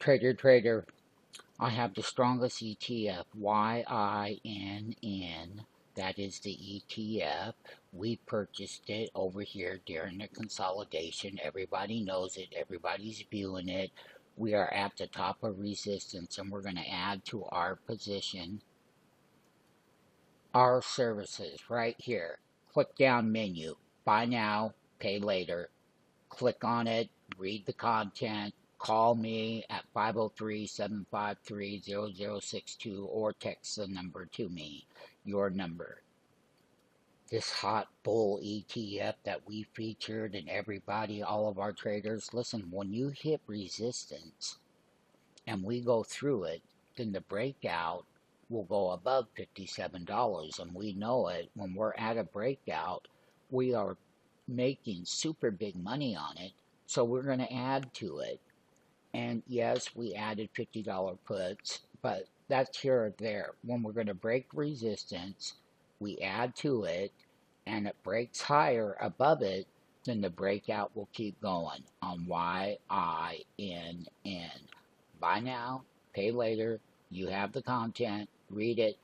Trader, I have the strongest ETF, YINN. That is the ETF. We purchased it over here during the consolidation. Everybody knows it. Everybody's viewing it. We are at the top of resistance, and we're going to add to our position our services right here. Click down menu. Buy now, pay later. Click on it, read the content, call me at 503-753-0062 or text the number to me, your number. This hot bull ETF that we featured and everybody, all of our traders, listen, when you hit resistance and we go through it, then the breakout will go above $57, and we know it. When we're at a breakout, we are making super big money on it, so we're going to add to it. And yes, we added $50 puts, but that's here or there. When we're going to break resistance, we add to it, and it breaks higher above it, then the breakout will keep going on YINN. Buy now, pay later. You have the content, read it,